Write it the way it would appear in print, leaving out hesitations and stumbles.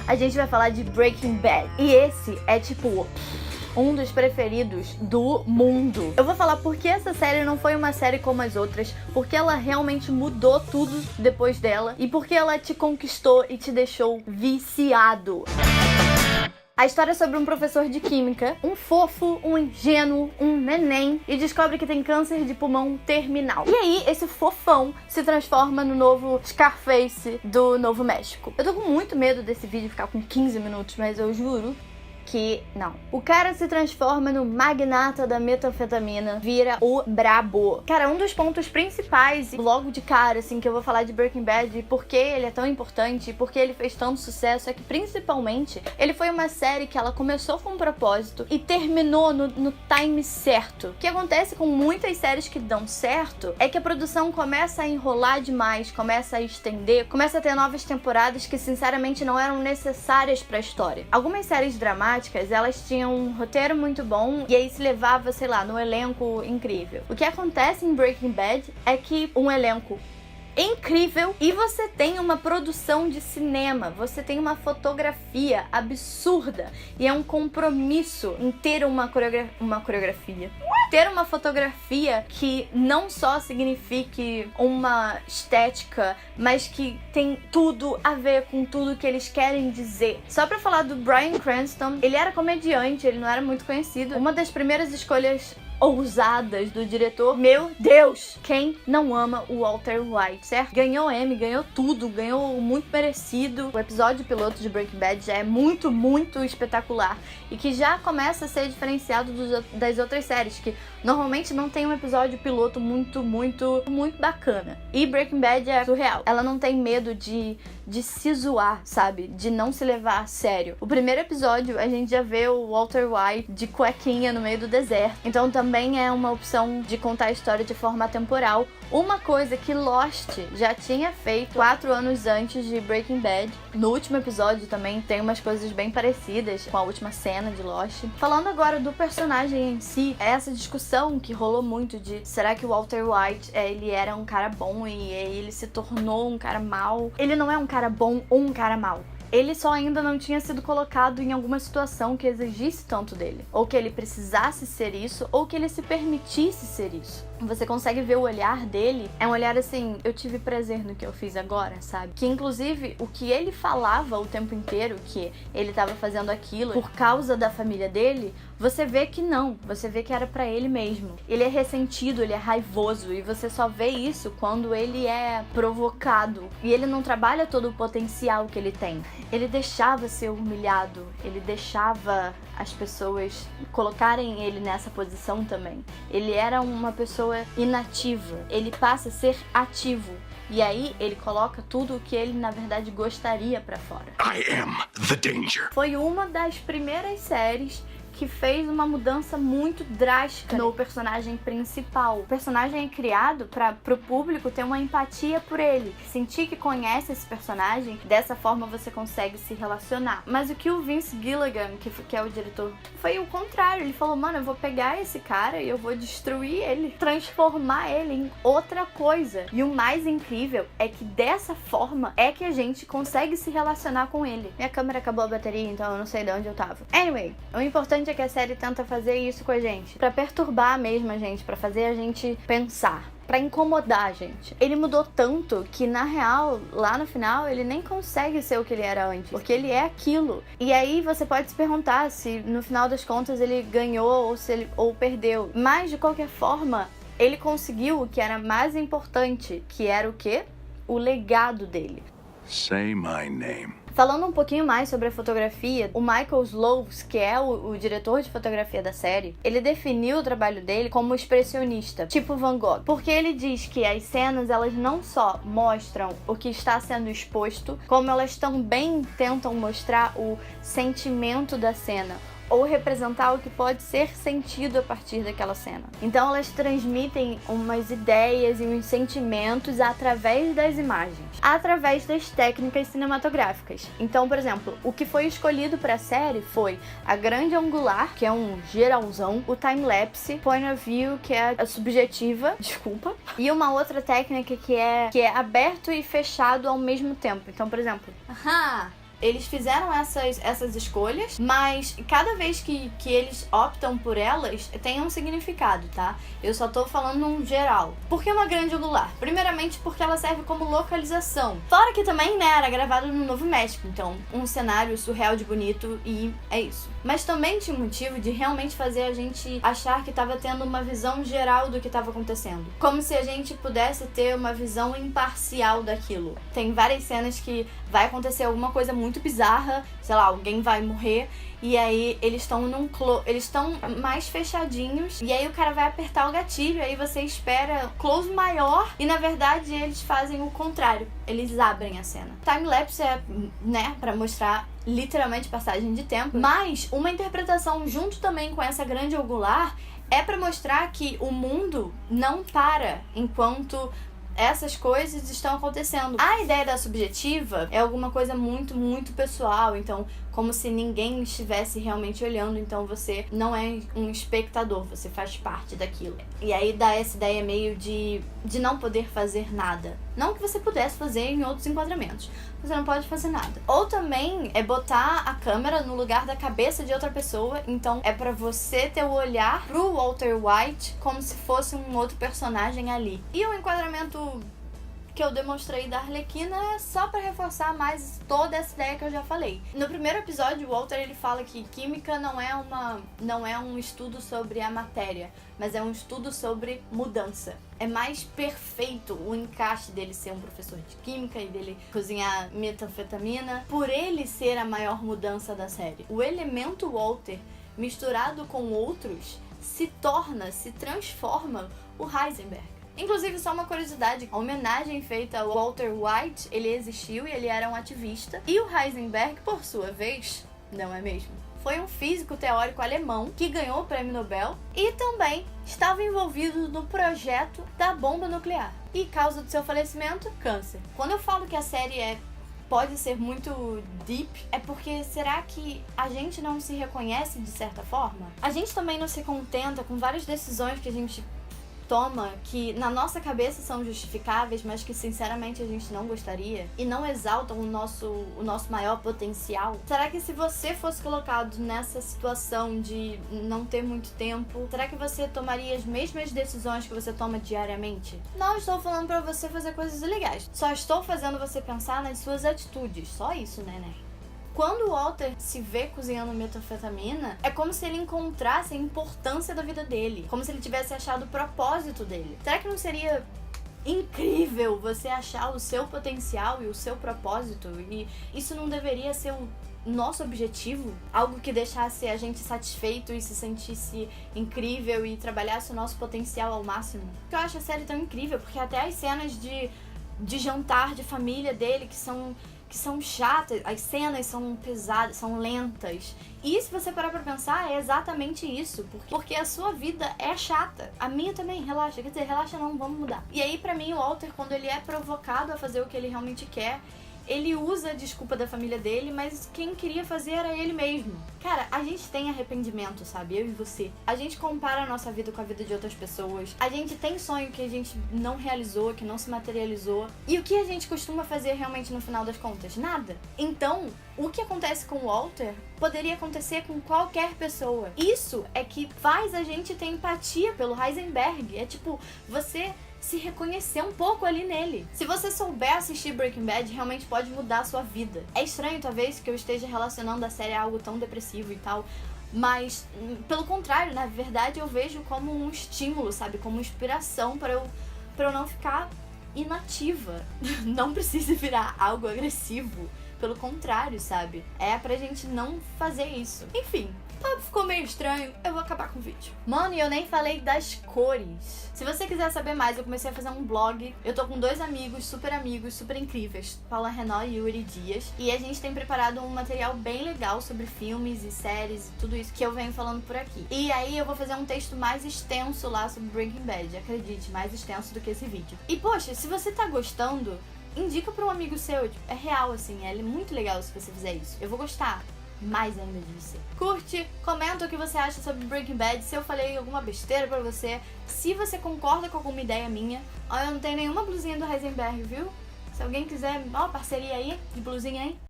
a gente vai falar de Breaking Bad. E esse é tipo um dos preferidos do mundo. Eu vou falar porque essa série não foi uma série como as outras, porque ela realmente mudou tudo depois dela e porque ela te conquistou e te deixou viciado. A história é sobre um professor de química, um fofo, um ingênuo, um neném, e descobre que tem câncer de pulmão terminal. E aí, esse fofão se transforma no novo Scarface do Novo México. Eu tô com muito medo desse vídeo ficar com 15 minutos, mas eu juro que não. O cara se transforma no magnata da metanfetamina, vira o brabo. Cara, um dos pontos principais, logo de cara, assim, que eu vou falar de Breaking Bad, e por que ele é tão importante, e por que ele fez tanto sucesso, é que, principalmente, ele foi uma série que ela começou com um propósito e terminou no time certo. O que acontece com muitas séries que dão certo é que a produção começa a enrolar demais, começa a estender, começa a ter novas temporadas que, sinceramente, não eram necessárias pra história. Algumas séries dramáticas, elas tinham um roteiro muito bom e aí se levava, sei lá, num elenco incrível. O que acontece em Breaking Bad é que um elenco incrível e você tem uma produção de cinema, você tem uma fotografia absurda e é um compromisso em ter uma coreografia. Ter uma fotografia que não só signifique uma estética, mas que tem tudo a ver com tudo que eles querem dizer. Só pra falar do Bryan Cranston, ele era comediante, ele não era muito conhecido. Uma das primeiras escolhas ousadas do diretor. Meu Deus! Quem não ama o Walter White, certo? Ganhou Emmy, ganhou tudo, ganhou muito merecido. O episódio piloto de Breaking Bad já é muito, muito espetacular e que já começa a ser diferenciado das outras séries, que normalmente não tem um episódio piloto muito bacana. E Breaking Bad é surreal. Ela não tem medo de se zoar, sabe? De não se levar a sério. O primeiro episódio, a gente já vê o Walter White de cuequinha no meio do deserto. Então também é uma opção de contar a história de forma atemporal. Uma coisa que Lost já tinha feito 4 anos antes de Breaking Bad. No último episódio também tem umas coisas bem parecidas com a última cena de Lost. Falando agora do personagem em si, essa discussão que rolou muito de será que o Walter White ele era um cara bom e ele se tornou um cara mau? Ele não é um cara bom ou um cara mau. Ele só ainda não tinha sido colocado em alguma situação que exigisse tanto dele. Ou que ele precisasse ser isso, ou que ele se permitisse ser isso. Você consegue ver o olhar dele, é um olhar assim, eu tive prazer no que eu fiz agora, sabe? Que inclusive o que ele falava o tempo inteiro, que ele tava fazendo aquilo por causa da família dele, você vê que não, você vê que era pra ele mesmo. Ele é ressentido, ele é raivoso e você só vê isso quando ele é provocado. E ele não trabalha todo o potencial que ele tem. Ele deixava ser humilhado, ele deixava as pessoas colocarem ele nessa posição também. Ele era uma pessoa inativa, ele passa a ser ativo. E aí ele coloca tudo o que ele na verdade gostaria pra fora. I am the danger. Foi uma das primeiras séries que fez uma mudança muito drástica no personagem principal. O personagem é criado pro público ter uma empatia por ele, sentir que conhece esse personagem, dessa forma você consegue se relacionar. Mas o que o Vince Gilligan, que é o diretor, foi o contrário. Ele falou, mano, eu vou pegar esse cara e eu vou destruir ele, transformar ele em outra coisa. E o mais incrível é que dessa forma é que a gente consegue se relacionar com ele. Minha câmera acabou a bateria, então eu não sei de onde eu tava. Anyway, o importante é que a série tenta fazer isso com a gente, pra perturbar mesmo a gente, pra fazer a gente pensar, pra incomodar a gente. Ele mudou tanto que, na real, lá no final, ele nem consegue ser o que ele era antes, porque ele é aquilo. E aí você pode se perguntar se, no final das contas, ele ganhou ou perdeu. Mas, de qualquer forma, ele conseguiu o que era mais importante, que era o quê? O legado dele. Say my name. Falando um pouquinho mais sobre a fotografia, o Michael Sloves, que é o diretor de fotografia da série, ele definiu o trabalho dele como expressionista, tipo Van Gogh, porque ele diz que as cenas, elas não só mostram o que está sendo exposto, como elas também tentam mostrar o sentimento da cena, ou representar o que pode ser sentido a partir daquela cena. Então elas transmitem umas ideias e uns sentimentos através das imagens, através das técnicas cinematográficas. Então, por exemplo, o que foi escolhido para a série foi a grande angular, que é um geralzão, o time-lapse, point of view, que é a subjetiva, desculpa, e uma outra técnica que é aberto e fechado ao mesmo tempo. Então, por exemplo, Eles fizeram essas escolhas, mas cada vez que eles optam por elas, tem um significado, tá? Eu só tô falando num geral. Por que uma grande angular? Primeiramente porque ela serve como localização. Fora que também, né, era gravado no Novo México, então um cenário surreal de bonito e é isso. Mas também tinha um motivo de realmente fazer a gente achar que tava tendo uma visão geral do que tava acontecendo. Como se a gente pudesse ter uma visão imparcial daquilo. Tem várias cenas que vai acontecer alguma coisa muito bizarra, sei lá, alguém vai morrer e aí eles estão eles estão mais fechadinhos e aí o cara vai apertar o gatilho, aí você espera close maior e na verdade eles fazem o contrário, eles abrem a cena. Time-lapse é, né, pra mostrar literalmente passagem de tempo, mas uma interpretação junto também com essa grande angular é pra mostrar que o mundo não para enquanto essas coisas estão acontecendo. A ideia da subjetiva é alguma coisa muito, muito pessoal, então como se ninguém estivesse realmente olhando, então você não é um espectador, você faz parte daquilo. E aí dá essa ideia meio de não poder fazer nada. Não que você pudesse fazer em outros enquadramentos, você não pode fazer nada. Ou também é botar a câmera no lugar da cabeça de outra pessoa, então é pra você ter o olhar pro Walter White como se fosse um outro personagem ali. E o enquadramento que eu demonstrei da Arlequina é só pra reforçar mais toda essa ideia que eu já falei. No primeiro episódio, o Walter ele fala que química não é um estudo sobre a matéria, mas é um estudo sobre mudança. É mais perfeito o encaixe dele ser um professor de química e dele cozinhar metanfetamina, por ele ser a maior mudança da série. O elemento Walter misturado com outros se transforma o Heisenberg. Inclusive, só uma curiosidade, a homenagem feita ao Walter White, ele existiu e ele era um ativista. E o Heisenberg, por sua vez, não é mesmo? Foi um físico teórico alemão que ganhou o prêmio Nobel e também estava envolvido no projeto da bomba nuclear. E causa do seu falecimento, câncer. Quando eu falo que a série pode ser muito deep, é porque será que a gente não se reconhece de certa forma? A gente também não se contenta com várias decisões que a gente toma que na nossa cabeça são justificáveis, mas que sinceramente a gente não gostaria e não exaltam o nosso maior potencial? Será que se você fosse colocado nessa situação de não ter muito tempo, será que você tomaria as mesmas decisões que você toma diariamente? Não estou falando pra você fazer coisas ilegais, só estou fazendo você pensar nas suas atitudes, só isso, né? Quando o Walter se vê cozinhando metanfetamina, é como se ele encontrasse a importância da vida dele, como se ele tivesse achado o propósito dele. Será que não seria incrível você achar o seu potencial e o seu propósito? E isso não deveria ser o nosso objetivo? Algo que deixasse a gente satisfeito e se sentisse incrível e trabalhasse o nosso potencial ao máximo? Eu acho a série tão incrível, porque até as cenas de jantar de família dele, que são chatas, as cenas são pesadas, são lentas. E se você parar pra pensar, é exatamente isso. Porque a sua vida é chata. A minha também, relaxa. Quer dizer, relaxa não, vamos mudar. E aí, pra mim, o Walter, quando ele é provocado a fazer o que ele realmente quer, ele usa a desculpa da família dele, mas quem queria fazer era ele mesmo. Cara, a gente tem arrependimento, sabe? Eu e você. A gente compara a nossa vida com a vida de outras pessoas. A gente tem sonho que a gente não realizou, que não se materializou. E o que a gente costuma fazer realmente no final das contas? Nada. Então, o que acontece com o Walter poderia acontecer com qualquer pessoa. Isso é que faz a gente ter empatia pelo Heisenberg. É tipo, você se reconhecer um pouco ali nele. Se você souber assistir Breaking Bad, realmente pode mudar a sua vida. É estranho, talvez, que eu esteja relacionando a série a algo tão depressivo e tal, mas, pelo contrário, na verdade, eu vejo como um estímulo, sabe? Como inspiração pra eu não ficar inativa. Não precisa virar algo agressivo. Pelo contrário, sabe? É pra gente não fazer isso. Enfim, o papo ficou meio estranho, eu vou acabar com o vídeo. Mano, e eu nem falei das cores. Se você quiser saber mais, eu comecei a fazer um blog. Eu tô com dois amigos, super incríveis, Paula Renault e Yuri Dias. E a gente tem preparado um material bem legal sobre filmes e séries e tudo isso que eu venho falando por aqui. E aí eu vou fazer um texto mais extenso lá sobre Breaking Bad, acredite, mais extenso do que esse vídeo. E poxa, se você tá gostando, indica pra um amigo seu, é real assim, é muito legal se você fizer isso. Eu vou gostar mais ainda de você. Curte, comenta o que você acha sobre Breaking Bad, se eu falei alguma besteira pra você, se você concorda com alguma ideia minha. Ó, eu não tenho nenhuma blusinha do Heisenberg, viu? Se alguém quiser, ó, parceria aí, de blusinha aí.